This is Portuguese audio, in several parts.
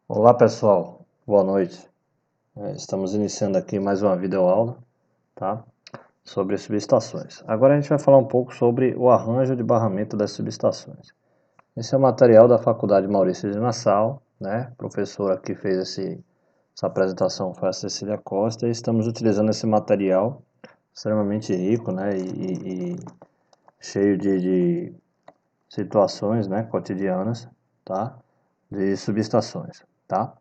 Olá pessoal, boa noite. Estamos iniciando aqui mais uma videoaula, tá? Sobre subestações. Agora a gente vai falar um pouco sobre o arranjo de barramento das subestações. Esse é o material da Faculdade Maurício de Nassau, né? A professora que fez essa apresentação foi a Cecília Costa e estamos utilizando esse material extremamente rico, né? E cheio de situações, né? Cotidianas, tá? De subestações, tá?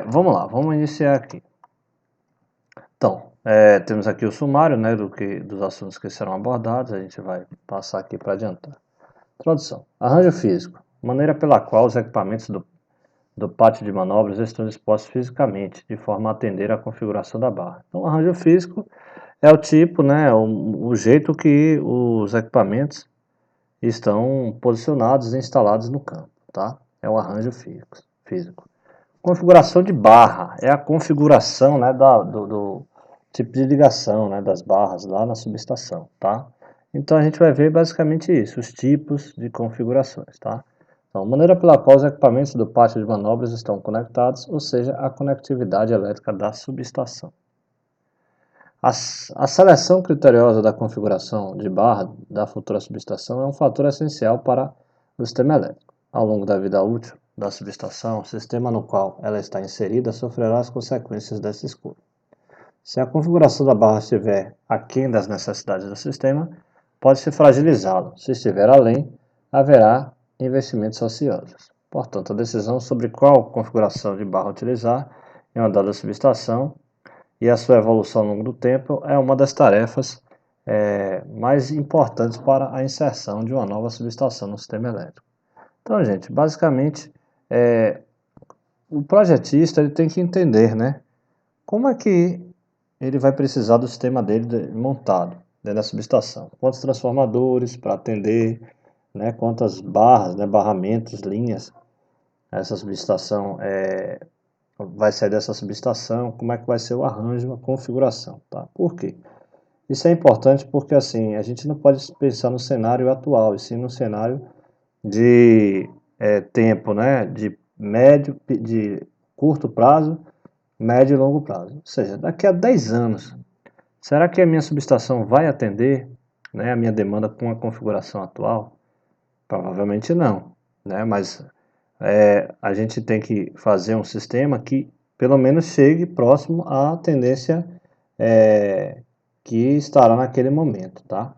Vamos lá, vamos iniciar aqui. Então, temos aqui o sumário, né, dos assuntos que serão abordados, a gente vai passar aqui para adiantar. Introdução. Arranjo físico. Maneira pela qual os equipamentos do pátio de manobras estão dispostos fisicamente, de forma a atender à configuração da barra. Então, arranjo físico é o tipo, né, o jeito que os equipamentos estão posicionados e instalados no campo, tá? É o arranjo físico. Configuração de barra é a configuração, né, do tipo de ligação, né, das barras lá na subestação, tá? Então a gente vai ver basicamente isso, os tipos de configurações, tá? Então, maneira pela qual os equipamentos do pátio de manobras estão conectados, ou seja, a conectividade elétrica da subestação. A seleção criteriosa da configuração de barra da futura subestação é um fator essencial para o sistema elétrico. Ao longo da vida útil da subestação, o sistema no qual ela está inserida sofrerá as consequências dessa escolha. Se a configuração da barra estiver aquém das necessidades do sistema, pode-se fragilizá-lo. Se estiver além, haverá investimentos ociosos. Portanto, a decisão sobre qual configuração de barra utilizar em uma dada subestação e a sua evolução ao longo do tempo é uma das tarefas mais importantes para a inserção de uma nova subestação no sistema elétrico. Então, gente, basicamente, o projetista ele tem que entender, né, como é que ele vai precisar do sistema dele montado dentro da subestação. Quantos transformadores para atender, né, quantas barras, né, barramentos, linhas essa subestação vai sair dessa subestação, como é que vai ser o arranjo, a configuração, tá? Por quê? Isso é importante porque assim, a gente não pode pensar no cenário atual, e sim no cenário de tempo, né? De curto prazo, médio e longo prazo. Ou seja, daqui a 10 anos, será que a minha subestação vai atender, né, a minha demanda com a configuração atual? Provavelmente não, né? Mas a gente tem que fazer um sistema que pelo menos chegue próximo à tendência que estará naquele momento, tá?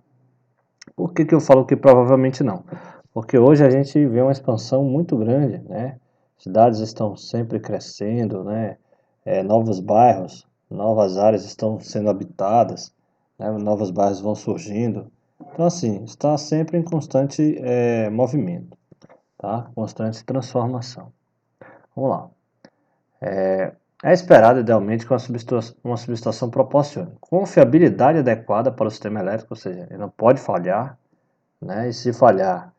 Por que eu falo que provavelmente não? Porque hoje a gente vê uma expansão muito grande, né? Cidades estão sempre crescendo, né? Novos bairros, novas áreas estão sendo habitadas, né? Novos bairros vão surgindo. Então, assim, está sempre em constante movimento, tá? Constante transformação. Vamos lá. É esperado, idealmente, que uma subestação proporcione confiabilidade adequada para o sistema elétrico, ou seja, ele não pode falhar, né? E se falhar,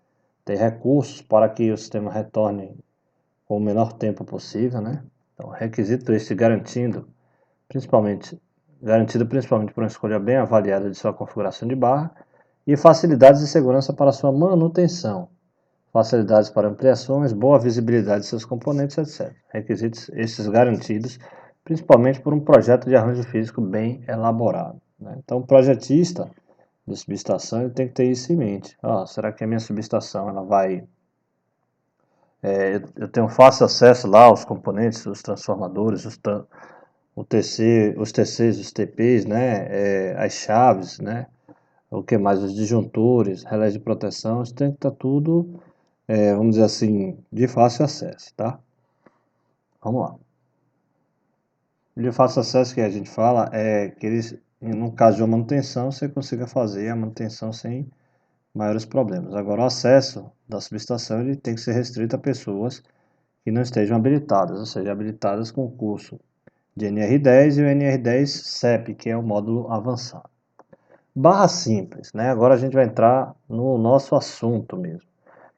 ter recursos para que o sistema retorne com o menor tempo possível, né? Então, requisito este garantido principalmente por uma escolha bem avaliada de sua configuração de barra e facilidades de segurança para sua manutenção, facilidades para ampliações, boa visibilidade de seus componentes, etc. Requisitos esses garantidos principalmente por um projeto de arranjo físico bem elaborado, né? Então, o projetista de subestação ele tem que ter isso em mente. Será que a minha subestação ela vai eu tenho fácil acesso lá aos componentes, os transformadores, o TC, os TCs, os TPs, né, as chaves, né, o que mais, os disjuntores, relés de proteção, isso tem que estar tudo, vamos dizer assim, de fácil acesso, tá? Vamos lá. De fácil acesso que a gente fala é que eles, no caso de uma manutenção, você consiga fazer a manutenção sem maiores problemas. Agora, o acesso da subestação ele tem que ser restrito a pessoas que não estejam habilitadas, ou seja, habilitadas com o curso de NR10 e o NR10 CEP, que é o módulo avançado. Barra simples, né? Agora a gente vai entrar no nosso assunto mesmo.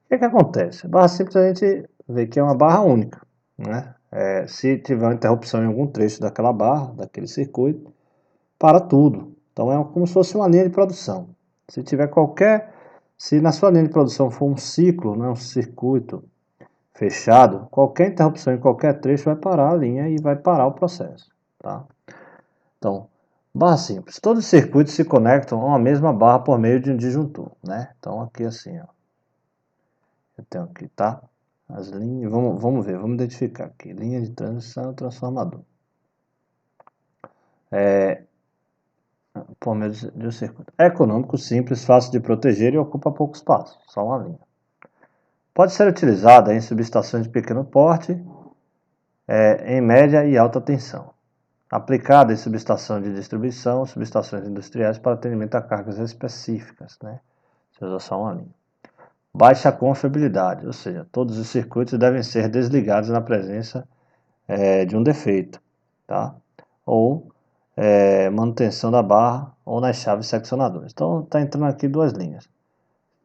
O que acontece? Barra simples a gente vê que é uma barra única, né? Se tiver uma interrupção em algum trecho daquela barra, daquele circuito, para tudo. Então é como se fosse uma linha de produção. Se na sua linha de produção for um ciclo, né, um circuito fechado, qualquer interrupção em qualquer trecho vai parar a linha e vai parar o processo, tá? Então, barra simples. Todos os circuitos se conectam a uma mesma barra por meio de um disjuntor, né? Então, aqui assim, ó. Eu tenho aqui, tá? As linhas, vamos ver, vamos identificar aqui. Linha de transição, transformador. Por meio de um circuito. É econômico, simples, fácil de proteger e ocupa pouco espaço, só uma linha. Pode ser utilizada em subestações de pequeno porte, em média e alta tensão. Aplicada em subestação de distribuição, subestações industriais para atendimento a cargas específicas, né? Você usa só uma linha. Baixa confiabilidade, ou seja, todos os circuitos devem ser desligados na presença de um defeito, tá? Ou manutenção da barra ou nas chaves seccionadoras. Então está entrando aqui duas linhas.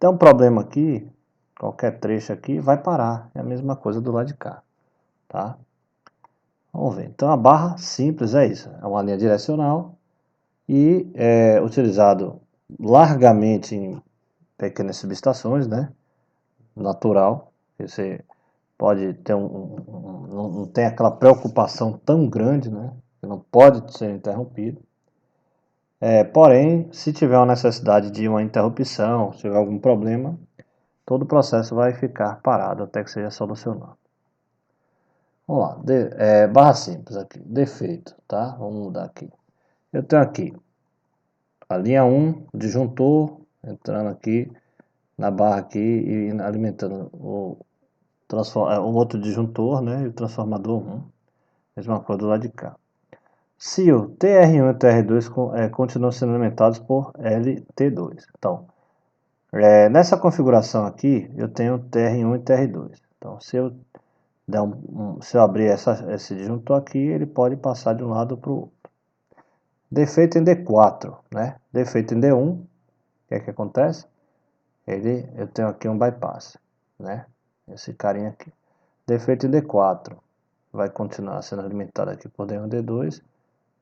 Tem um problema aqui, qualquer trecho aqui vai parar. É a mesma coisa do lado de cá, tá? Vamos ver. Então a barra simples é isso, é uma linha direcional e é utilizado largamente em pequenas subestações, né? Natural. Você pode ter não tem aquela preocupação tão grande, né? Que não pode ser interrompido. Porém, se tiver uma necessidade de uma interrupção, se tiver algum problema, todo o processo vai ficar parado até que seja solucionado. Vamos lá, barra simples aqui, defeito, tá? Vamos mudar aqui. Eu tenho aqui a linha 1, disjuntor, entrando aqui na barra aqui e alimentando o outro disjuntor, né? E o transformador 1, mesma coisa do lado de cá. Se o TR1 e o TR2 continuam sendo alimentados por LT2. Então, nessa configuração aqui, eu tenho TR1 e TR2. Então, se eu abrir esse disjuntor aqui, ele pode passar de um lado para o outro. Defeito em D4, né? Defeito em D1, o que é que acontece? Eu tenho aqui um bypass, né? Esse carinha aqui. Defeito em D4, vai continuar sendo alimentado aqui por D1 e D2,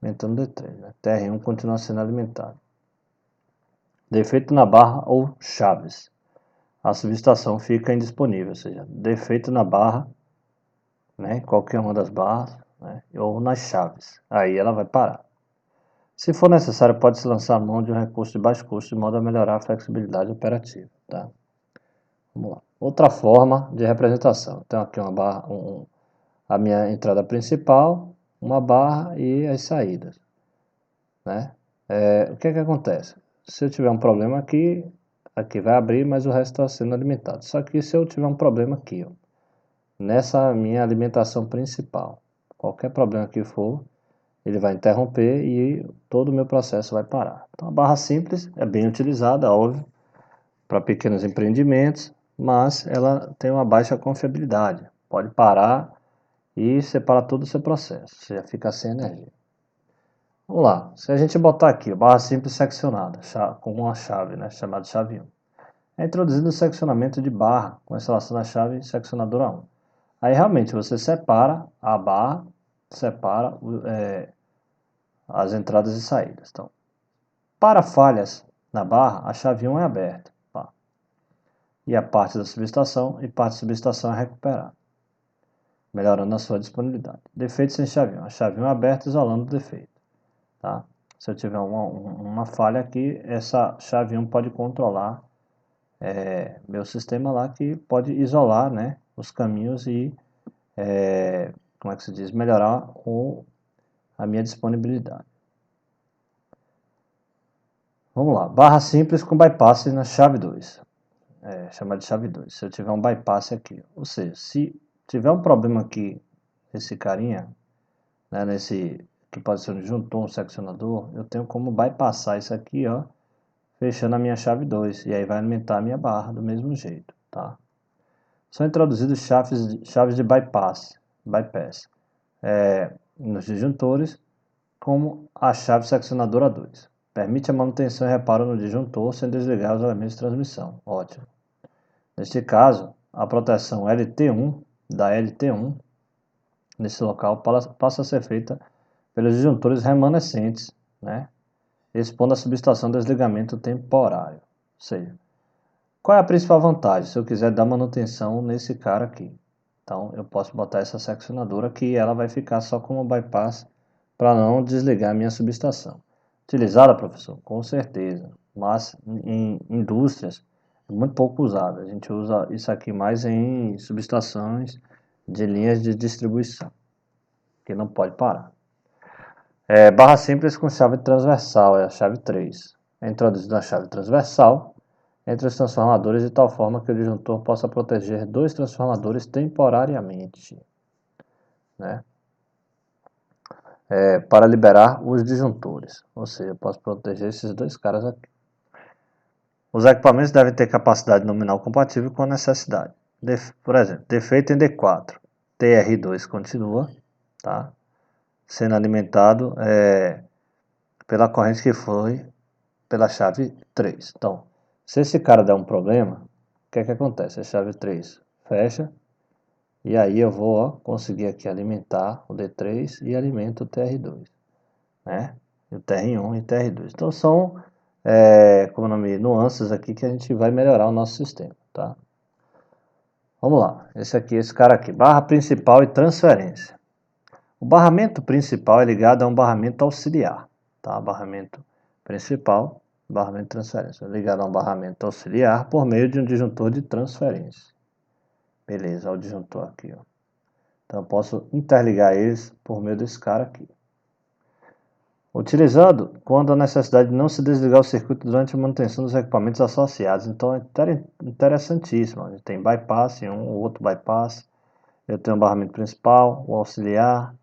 aumentando D3, né? TR1 continua sendo alimentado. Defeito na barra ou chaves. A subestação fica indisponível, ou seja, defeito na barra, né? Qualquer uma das barras, né? Ou nas chaves. Aí ela vai parar. Se for necessário, pode-se lançar mão de um recurso de baixo custo de modo a melhorar a flexibilidade operativa. Tá? Vamos lá. Outra forma de representação. Tenho aqui uma barra, a minha entrada principal, uma barra e as saídas. Né? O que é que acontece? Se eu tiver um problema aqui vai abrir, mas o resto está sendo alimentado. Só que se eu tiver um problema aqui, ó, nessa minha alimentação principal, qualquer problema que for, ele vai interromper e todo o meu processo vai parar. Então a barra simples é bem utilizada, óbvio, para pequenos empreendimentos, mas ela tem uma baixa confiabilidade. Pode parar e separar todo o seu processo, você já fica sem energia. Vamos lá, se a gente botar aqui, barra simples seccionada, com uma chave, né, chamada chave 1. É introduzido o seccionamento de barra com instalação da chave seccionadora 1. Aí realmente você separa a barra, separa as entradas e saídas. Então, para falhas na barra, a chave 1 é aberta. Pá, e a parte da subestação e parte da subestação é recuperada, melhorando a sua disponibilidade. Defeito sem chave 1. A chave 1 é aberta, isolando o defeito. Tá? Se eu tiver uma falha aqui, essa chave 1 pode controlar meu sistema lá, que pode isolar, né, os caminhos e, como é que se diz, melhorar a minha disponibilidade. Vamos lá, barra simples com bypass na chave 2, chamada de chave 2, se eu tiver um bypass aqui, ou seja, se tiver um problema aqui, esse carinha, né, que pode ser um disjuntor, um seccionador, eu tenho como bypassar isso aqui, ó, fechando a minha chave 2, e aí vai alimentar a minha barra do mesmo jeito, tá? São introduzidos chaves de bypass nos disjuntores, como a chave seccionadora 2. Permite a manutenção e reparo no disjuntor sem desligar os elementos de transmissão. Ótimo. Neste caso, a proteção LT1 da LT1 nesse local passa a ser feita pelos disjuntores remanescentes, né? Expondo a subestação de desligamento temporário. Ou seja, qual é a principal vantagem se eu quiser dar manutenção nesse cara aqui? Então eu posso botar essa seccionadora que ela vai ficar só como bypass para não desligar a minha subestação. Utilizada, professor? Com certeza, mas em indústrias é muito pouco usada. A gente usa isso aqui mais em subestações de linhas de distribuição, que não pode parar. Barra simples com chave transversal, é a chave 3. É introduzido a chave transversal entre os transformadores de tal forma que o disjuntor possa proteger dois transformadores temporariamente, né? Para liberar os disjuntores, ou seja, eu posso proteger esses dois caras aqui. Os equipamentos devem ter capacidade nominal compatível com a necessidade. Por exemplo, defeito em D4, TR2 continua, tá? Sendo alimentado pela corrente que foi pela chave 3. Então, se esse cara der um problema, o que é que acontece? A chave 3 fecha, e aí eu vou conseguir aqui alimentar o D3 e alimento o TR2, né? O TR1 e o TR2. Então são nuances aqui que a gente vai melhorar o nosso sistema, tá? Vamos lá, esse cara aqui, barra principal e transferência. O barramento principal é ligado a um barramento auxiliar, tá? Barramento principal, barramento de transferência, é ligado a um barramento auxiliar por meio de um disjuntor de transferência. Beleza, olha o disjuntor aqui, ó. Então eu posso interligar eles por meio desse cara aqui. Utilizando quando a necessidade de não se desligar o circuito durante a manutenção dos equipamentos associados. Então é interessantíssimo. A gente tem bypass, um ou outro bypass. Eu tenho o barramento principal, o auxiliar,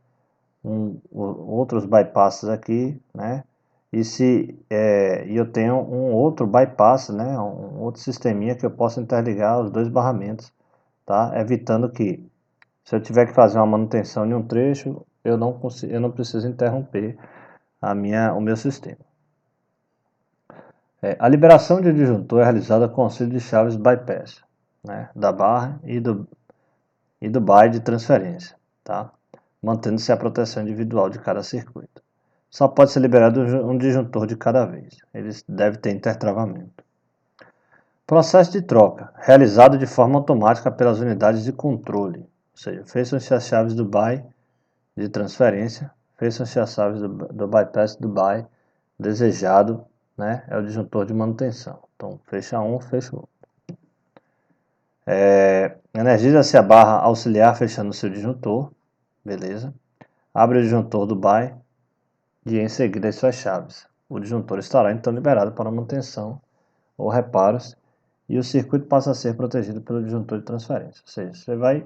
outros bypasses aqui, né? E eu tenho um outro bypass, né? Um outro sisteminha que eu posso interligar os dois barramentos, tá? Evitando que, se eu tiver que fazer uma manutenção em um trecho, eu não preciso interromper o meu sistema. A liberação de disjuntor é realizada com auxílio de chaves bypass, né? Da barra e do by de transferência, tá? Mantendo-se a proteção individual de cada circuito. Só pode ser liberado um disjuntor de cada vez. Eles devem ter intertravamento. Processo de troca, realizado de forma automática pelas unidades de controle. Ou seja, fecham-se as chaves do by de transferência, fecham-se as chaves do bypass do by desejado, né? É o disjuntor de manutenção. Então, fecha um, fecha o outro. Energiza-se a barra auxiliar fechando o seu disjuntor. Beleza. Abre o disjuntor do by e em seguida as suas chaves. O disjuntor estará então liberado para manutenção ou reparos e o circuito passa a ser protegido pelo disjuntor de transferência. Ou seja, você vai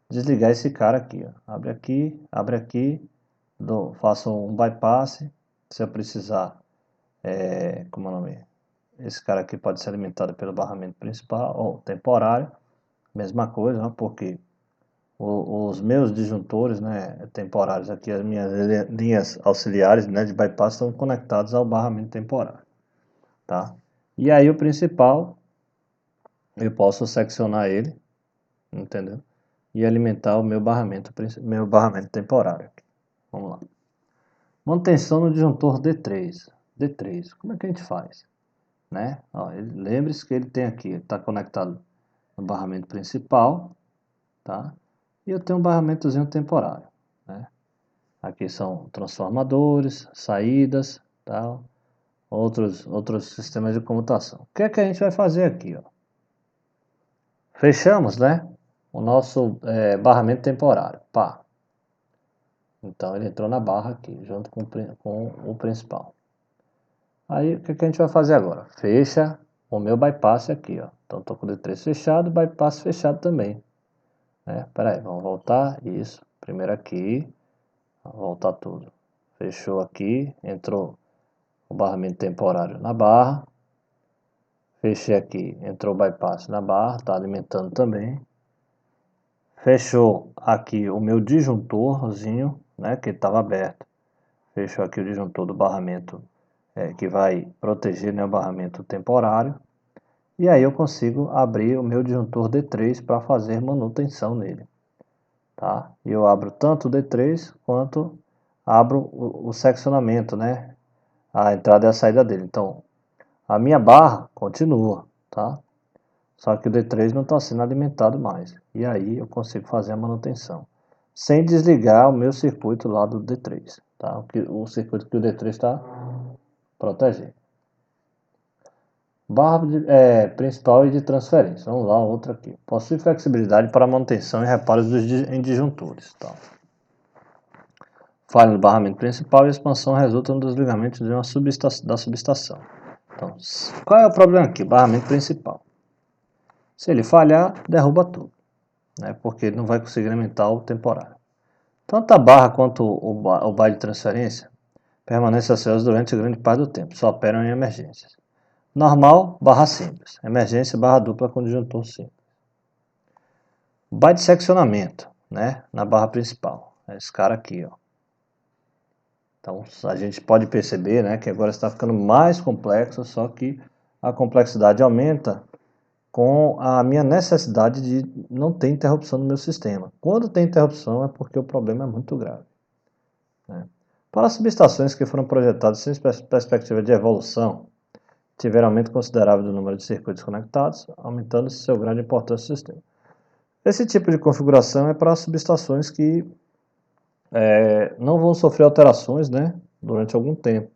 desligar esse cara aqui. Ó. Abre aqui, faço um bypass. Se eu precisar, como é o nome? Esse cara aqui pode ser alimentado pelo barramento principal ou temporário. Mesma coisa, né? Porque os meus disjuntores, né, temporários aqui, as minhas linhas auxiliares, né, de bypass estão conectados ao barramento temporário, tá? E aí o principal, eu posso seccionar ele, entendeu? E alimentar o meu barramento temporário. Vamos lá. Manutenção no disjuntor D3. D3, como é que a gente faz? Né? Lembre-se que ele tem aqui, ele está conectado no barramento principal, tá? E eu tenho um barramentozinho temporário, né? Aqui são transformadores, saídas, tá? Outros sistemas de comutação. O que é que a gente vai fazer aqui, ó? Fechamos, né? O nosso barramento temporário, pá. Então ele entrou na barra aqui, junto com o principal. Aí o que é que a gente vai fazer agora? Fecha o meu bypass aqui, ó. Então estou com o D3 fechado, bypass fechado também. Espera aí, vamos voltar, isso. Primeiro aqui, voltar tudo. Fechou aqui, entrou o barramento temporário na barra. Fechei aqui, entrou o bypass na barra, está alimentando também. Fechou aqui o meu disjuntorzinho, né, que estava aberto. Fechou aqui o disjuntor do barramento que vai proteger, né, o barramento temporário. E aí eu consigo abrir o meu disjuntor D3 para fazer manutenção nele. Tá? E eu abro tanto o D3 quanto abro o seccionamento, né? A entrada e a saída dele. Então, a minha barra continua, tá? Só que o D3 não está sendo alimentado mais. E aí eu consigo fazer a manutenção. Sem desligar o meu circuito lá do D3. Tá? O circuito que o D3 está protegendo. Barra principal e de transferência. Vamos lá, outra aqui. Possui flexibilidade para manutenção e reparos em disjuntores. Tá? Falha no barramento principal e expansão resulta no desligamento da subestação. Então, qual é o problema aqui? Barramento principal. Se ele falhar, derruba tudo, né? Porque ele não vai conseguir alimentar o temporário. Tanto a barra quanto o bar de transferência permanecem acesos durante grande parte do tempo, só operam em emergências. Normal, barra simples. Emergência, barra dupla com disjuntor simples. Bar de seccionamento, né? Na barra principal. É esse cara aqui, ó. Então, a gente pode perceber, né, que agora está ficando mais complexo, só que a complexidade aumenta com a minha necessidade de não ter interrupção no meu sistema. Quando tem interrupção é porque o problema é muito grave, né? Para as subestações que foram projetadas sem perspectiva de evolução, tiveram aumento considerável do número de circuitos conectados, aumentando seu grau de importância no sistema. Esse tipo de configuração é para subestações que não vão sofrer alterações, né, durante algum tempo.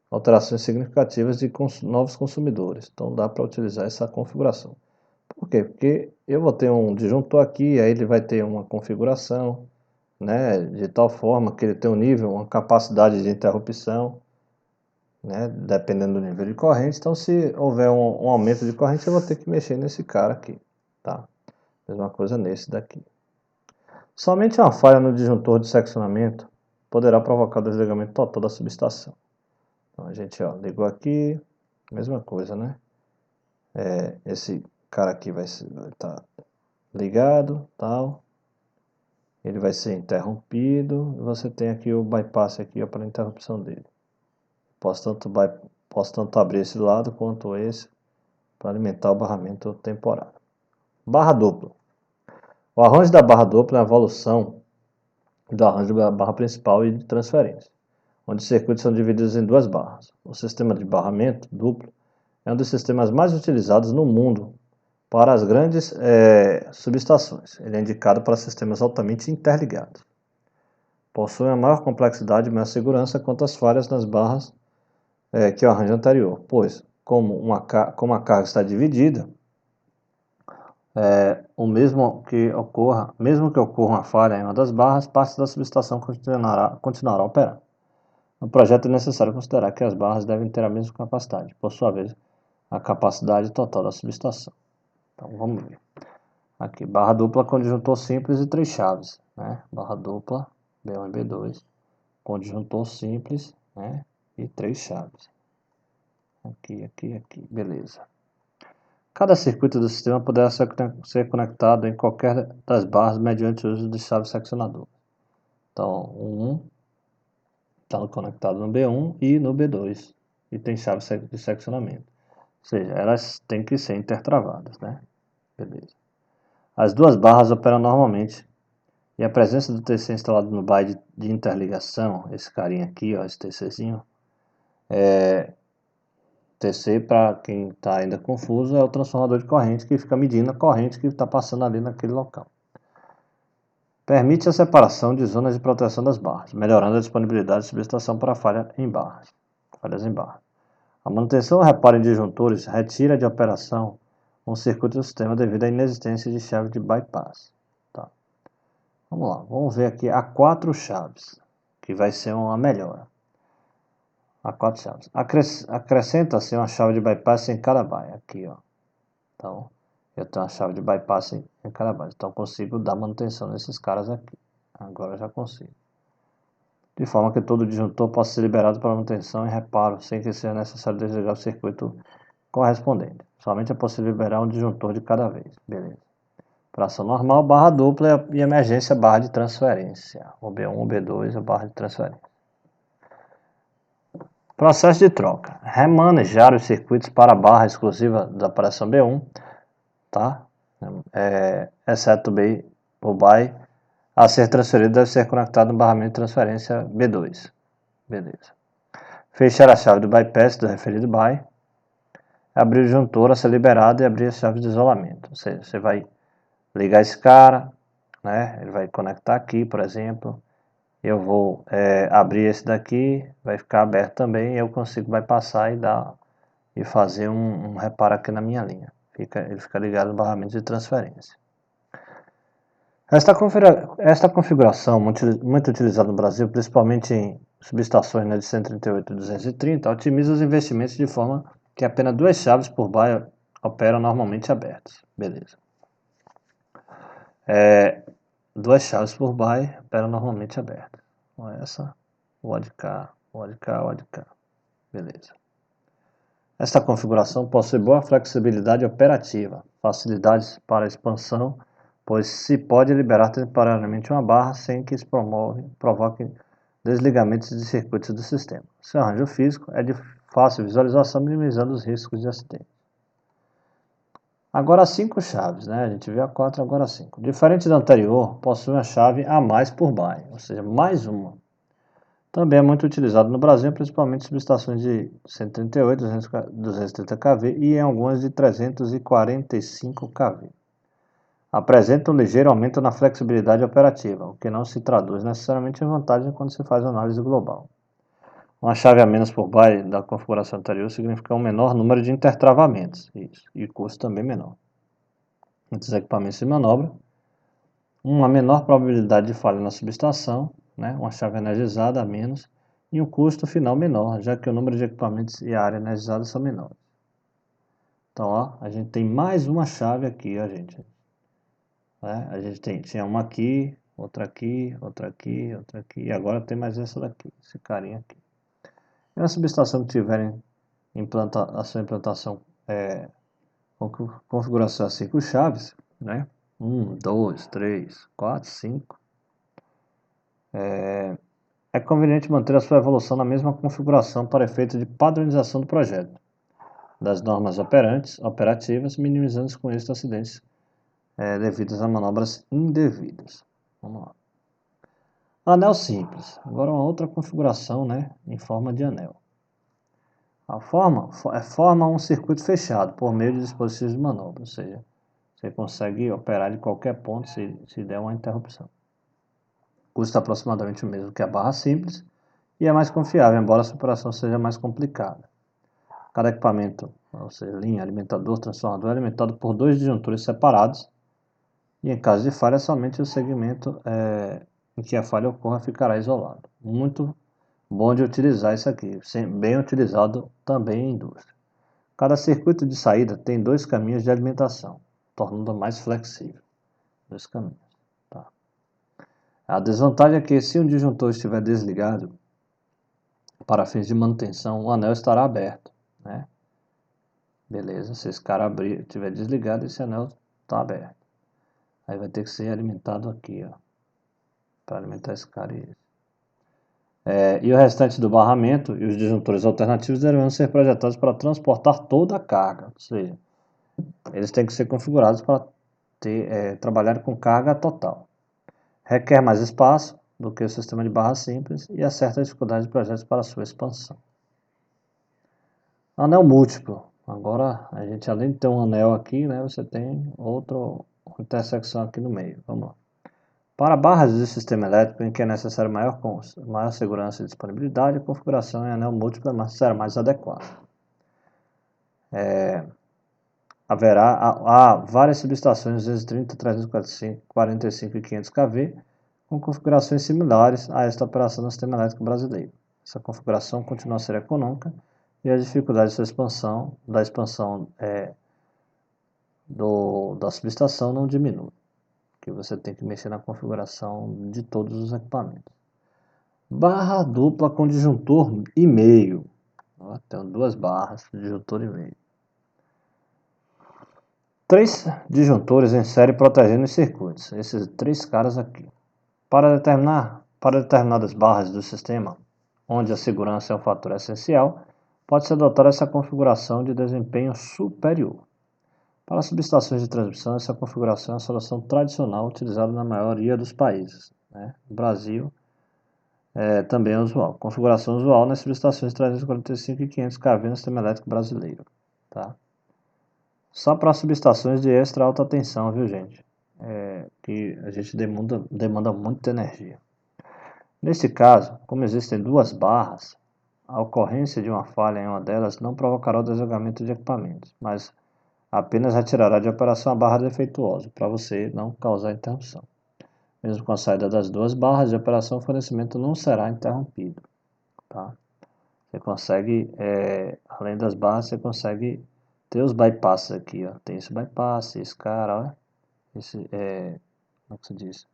Alterações significativas de novos consumidores. Então dá para utilizar essa configuração. Por quê? Porque eu vou ter um disjuntor aqui, aí ele vai ter uma configuração, né, de tal forma que ele tem um nível, uma capacidade de interrupção, né, dependendo do nível de corrente. Então, se houver um aumento de corrente, eu vou ter que mexer nesse cara aqui, tá? Mesma coisa nesse daqui. Somente uma falha no disjuntor de seccionamento poderá provocar o desligamento total da subestação. Então, a gente ligou aqui, mesma coisa, né? Esse cara aqui vai estar ligado, tal. Ele vai ser interrompido. E você tem aqui o bypass aqui para a interrupção dele. Posso tanto abrir esse lado quanto esse para alimentar o barramento temporário. Barra dupla. O arranjo da barra dupla é a evolução do arranjo da barra principal e de transferência, onde os circuitos são divididos em duas barras. O sistema de barramento duplo é um dos sistemas mais utilizados no mundo para as grandes subestações. Ele é indicado para sistemas altamente interligados. Possui a maior complexidade e maior segurança quanto às falhas nas barras que o arranjo anterior, pois, como a carga está dividida, mesmo que ocorra uma falha em uma das barras, parte da subestação continuará operando. No projeto é necessário considerar que as barras devem ter a mesma capacidade, por sua vez, a capacidade total da subestação. Então vamos ver. Aqui, barra dupla com disjuntor simples e 3 chaves, né? Barra dupla, B1 e B2, com disjuntor simples, né? E 3 chaves. Aqui, beleza. Cada circuito do sistema poderá ser conectado em qualquer das barras mediante o uso de chave seccionador. Então, um está conectado no B1 e no B2, e tem chave de seccionamento. Ou seja, elas têm que ser intertravadas, né? Beleza. As duas barras operam normalmente, e a presença do TC instalado no byte de interligação, esse carinha aqui, ó, esse TCzinho, TC, para quem está ainda confuso, é o transformador de corrente que fica medindo a corrente que está passando ali naquele local. Permite a separação de zonas de proteção das barras, melhorando a disponibilidade de subestação para falhas em barras. A manutenção ou reparo em disjuntores retira de operação um circuito do sistema devido à inexistência de chave de bypass. Tá. Vamos lá, vamos ver aqui a 4 chaves, que vai ser uma melhora. A 4 chaves. Acrescenta-se uma chave de bypass em cada byte. Aqui, ó. Então, eu tenho uma chave de bypass em cada byte. Então, consigo dar manutenção nesses caras aqui. Agora eu já consigo. De forma que todo disjuntor possa ser liberado para manutenção e reparo, sem que seja necessário desligar o circuito correspondente. Somente é possível liberar um disjuntor de cada vez. Beleza. Operação normal, barra dupla e emergência, barra de transferência. O B1, o B2, a barra de transferência. Processo de troca. Remanejar os circuitos para a barra exclusiva da operação B1, tá? Exceto o BY, a ser transferido deve ser conectado no barramento de transferência B2. Beleza. Fechar a chave do bypass do referido BY. abrir o disjuntor a ser liberado e abrir as chaves de isolamento. Ou seja, você vai ligar esse cara, né? Ele vai conectar aqui, por exemplo. Eu vou abrir esse daqui, vai ficar aberto também, e eu consigo bypassar e fazer um reparo aqui na minha linha. Ele fica ligado no barramento de transferência. Esta configuração, muito utilizada no Brasil, principalmente em subestações, né, de 138 e 230, otimiza os investimentos de forma que apenas 2 chaves por baia operam normalmente abertas. Beleza. 2 chaves por baia operam normalmente abertas. Então, essa, o de cá, o de cá, o de cá. Beleza. Esta configuração possui boa flexibilidade operativa, facilidades para expansão, pois se pode liberar temporariamente uma barra sem que isso provoque desligamentos de circuitos do sistema. Seu arranjo físico é de fácil visualização, minimizando os riscos de acidente. Agora 5 chaves, né? A gente viu a 4, agora 5. Diferente da anterior, possui uma chave a mais por baia, ou seja, mais uma. Também é muito utilizado no Brasil, principalmente em subestações de 138, 230 kV e em algumas de 345 kV. Apresenta um ligeiro aumento na flexibilidade operativa, o que não se traduz necessariamente em vantagem quando se faz análise global. Uma chave a menos por baia da configuração anterior significa um menor número de intertravamentos, e custo também menor. Muitos equipamentos de manobra, uma menor probabilidade de falha na subestação, né, uma chave energizada a menos, e um custo final menor, já que o número de equipamentos e a área energizada são menores. Então, ó, a gente tem mais uma chave aqui, ó, gente. A gente tinha uma aqui, outra aqui, outra aqui, outra aqui, e agora tem mais essa daqui, esse carinha aqui. E na subestação que tiverem a sua implantação com configuração a 5 chaves, né? 1, 2, 3, 4, 5. É conveniente manter a sua evolução na mesma configuração para efeito de padronização do projeto, das normas operativas, minimizando com isso acidentes devidos a manobras indevidas. Vamos lá. Anel simples. Agora uma outra configuração, né, em forma de anel. A forma um circuito fechado por meio de dispositivos de manobra, ou seja, você consegue operar de qualquer ponto se der uma interrupção. Custa aproximadamente o mesmo que a barra simples e é mais confiável, embora a sua operação seja mais complicada. Cada equipamento, ou seja, linha, alimentador, transformador, é alimentado por 2 disjuntores separados e em caso de falha, somente o segmento em que a falha ocorra ficará isolado. Muito bom de utilizar isso aqui, bem utilizado também em indústria. Cada circuito de saída tem 2 caminhos de alimentação, tornando mais flexível. 2 caminhos. Tá. A desvantagem é que se um disjuntor estiver desligado, para fins de manutenção, o anel estará aberto, né? Beleza, se esse cara estiver desligado, esse anel está aberto. Aí vai ter que ser alimentado aqui, ó, para alimentar esse cara e esse. E o restante do barramento e os disjuntores alternativos deverão ser projetados para transportar toda a carga, ou seja, eles têm que ser configurados para trabalhar com carga total. Requer mais espaço do que o sistema de barra simples e há certa dificuldade de projetos para sua expansão. Anel múltiplo. Agora, a gente além de ter um anel aqui, né, você tem outra intersecção aqui no meio. Vamos lá. Para barras de sistema elétrico em que é necessário maior segurança e disponibilidade, a configuração em anel múltiplo será mais adequada. Há várias subestações 230, 345, 45 e 500 kV com configurações similares a esta operação no sistema elétrico brasileiro. Essa configuração continua a ser econômica e a dificuldade de sua expansão, da subestação não diminui, porque você tem que mexer na configuração de todos os equipamentos. Barra dupla com disjuntor e meio. Tem 2 barras, disjuntor e meio. 3 disjuntores em série protegendo os circuitos, esses 3 caras aqui. Para determinadas barras do sistema, onde a segurança é um fator essencial, pode-se adotar essa configuração de desempenho superior. Para subestações de transmissão, essa configuração é a solução tradicional utilizada na maioria dos países. Né? No Brasil, também é usual. Configuração usual nas subestações 345 e 500 kV no sistema elétrico brasileiro. Tá? Só para subestações de extra alta tensão, viu, gente? Que a gente demanda muita energia. Nesse caso, como existem duas barras, a ocorrência de uma falha em uma delas não provocará o desligamento de equipamentos, mas apenas retirará de operação a barra defeituosa, para você não causar interrupção. Mesmo com a saída das duas barras de operação, o fornecimento não será interrompido. Tá? Você consegue, além das barras, você consegue ter os bypasses aqui. Ó. Tem esse bypass, esse cara, ó. Como é que se diz?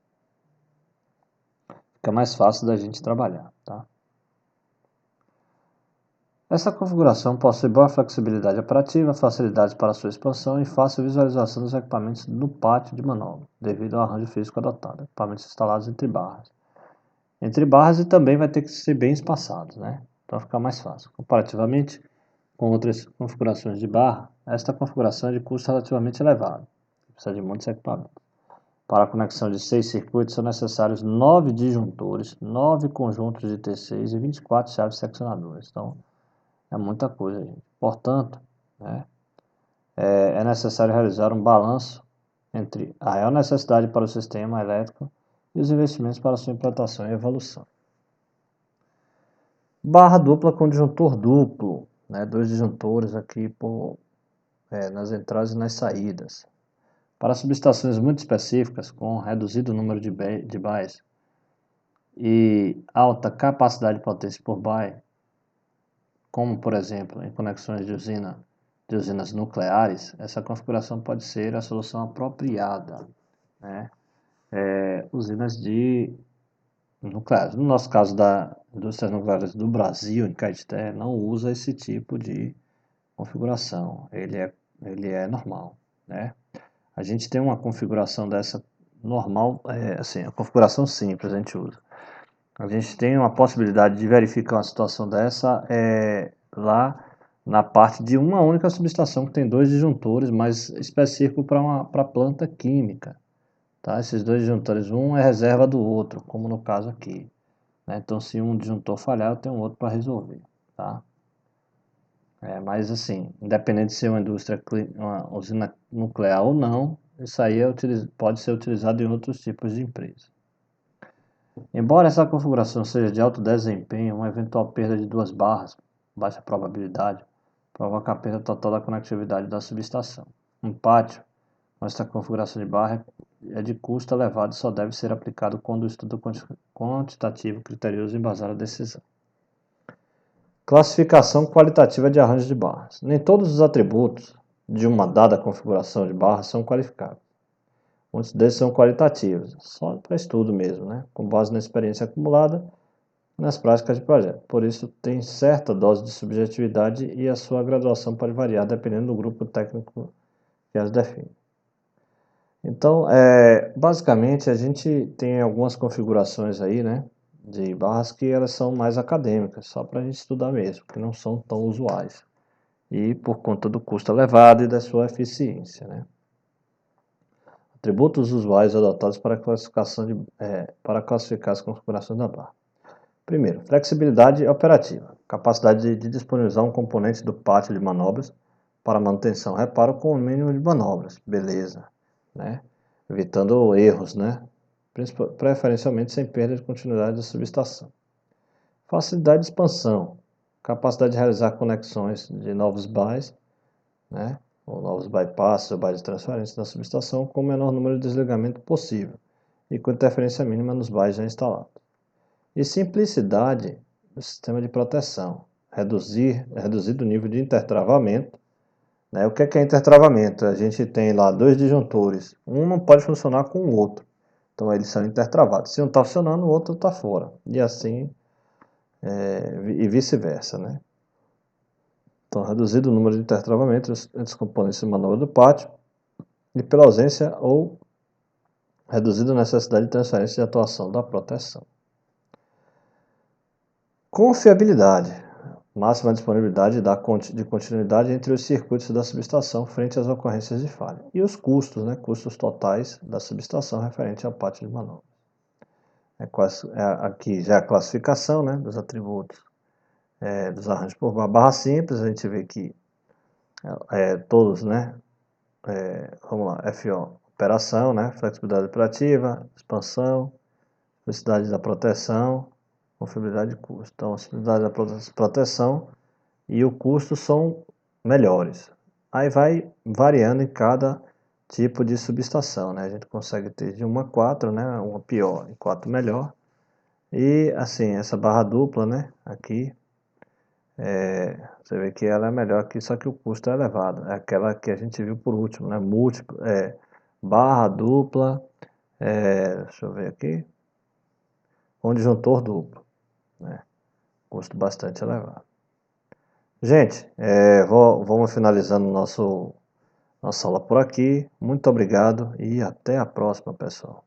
Fica mais fácil da gente trabalhar. Tá? Essa configuração possui boa flexibilidade operativa, facilidades para sua expansão e fácil visualização dos equipamentos no pátio de manobra, devido ao arranjo físico adotado, equipamentos instalados entre barras. Entre barras e também vai ter que ser bem espaçados, né? Então fica mais fácil. Comparativamente com outras configurações de barra, esta configuração é de custo relativamente elevado, precisa de muitos equipamentos. Para a conexão de 6 circuitos são necessários 9 disjuntores, 9 conjuntos de T6 e 24 chaves seccionadoras. Então, é muita coisa, gente. Portanto, né, é necessário realizar um balanço entre a real necessidade para o sistema elétrico e os investimentos para sua implantação e evolução. Barra dupla com disjuntor duplo, né, dois disjuntores aqui nas entradas e nas saídas. Para subestações muito específicas, com reduzido número de bys e alta capacidade de potência por by, como por exemplo em conexões de usinas nucleares, essa configuração pode ser a solução apropriada, né? Usinas de nucleares. No nosso caso da indústria nucleares do Brasil, em Caeté, não usa esse tipo de configuração. Ele é normal, né? A gente tem uma configuração dessa normal, assim, a configuração simples a gente usa. A gente tem uma possibilidade de verificar uma situação dessa lá na parte de uma única subestação que tem dois disjuntores, mas específico para planta química. Tá? Esses dois disjuntores, um é reserva do outro, como no caso aqui. Né? Então, se um disjuntor falhar, eu tenho outro para resolver. Tá? Mas assim, independente de ser uma usina nuclear ou não, isso aí pode ser utilizado em outros tipos de empresa. Embora essa configuração seja de alto desempenho, uma eventual perda de duas barras, baixa probabilidade, provoca a perda total da conectividade da subestação. Um pátio, com esta configuração de barra, é de custo elevado e só deve ser aplicado quando o estudo quantitativo criterioso embasar a decisão. Classificação qualitativa de arranjo de barras. Nem todos os atributos de uma dada configuração de barras são qualificáveis. Muitos desses são qualitativos, só para estudo mesmo, né? Com base na experiência acumulada e nas práticas de projeto. Por isso, tem certa dose de subjetividade e a sua graduação pode variar dependendo do grupo técnico que as define. Então, basicamente, a gente tem algumas configurações aí, né? De barras que elas são mais acadêmicas, só para a gente estudar mesmo, que não são tão usuais. E por conta do custo elevado e da sua eficiência, né? Atributos usuais adotados para para classificar as configurações da barra. Primeiro, flexibilidade operativa. Capacidade de disponibilizar um componente do pátio de manobras para manutenção, reparo com o mínimo de manobras. Beleza, né? Evitando erros, né? Preferencialmente sem perda de continuidade da subestação. Facilidade de expansão. Capacidade de realizar conexões de novos bys, né? Ou novos bypasses ou bys de transferência na subestação com o menor número de desligamento possível e com interferência mínima nos bys já instalados. E simplicidade do sistema de proteção. Reduzido o nível de intertravamento. Né? O que é intertravamento? A gente tem lá dois disjuntores. Um não pode funcionar com o outro. Então eles são intertravados. Se um está funcionando, o outro está fora. E assim, e vice-versa. Né? Então, reduzido o número de intertravamentos entre os componentes de manobra do pátio e pela ausência ou reduzida a necessidade de transferência de atuação da proteção. Confiabilidade. Máxima disponibilidade de continuidade entre os circuitos da subestação frente às ocorrências de falha. E os custos, né? Custos totais da subestação referente ao pátio de manobra. Aqui já a classificação, né? Dos atributos dos arranjos por barra simples. A gente vê que todos, né? vamos lá, FO, operação, né? Flexibilidade operativa, expansão, simplicidade da proteção, confiabilidade de custo. Então, a simplicidade da proteção e o custo são melhores. Aí vai variando em cada tipo de subestação, né? A gente consegue ter de 1 a 4, né? Uma pior e 4 melhor. E assim, essa barra dupla, né? Aqui, você vê que ela é melhor aqui, só que o custo é elevado. É aquela que a gente viu por último, né? Múltiplo, barra dupla, deixa eu ver aqui, um disjuntor duplo, né? Custo bastante elevado. Gente, vamos finalizando nossa aula por aqui. Muito obrigado e até a próxima, pessoal.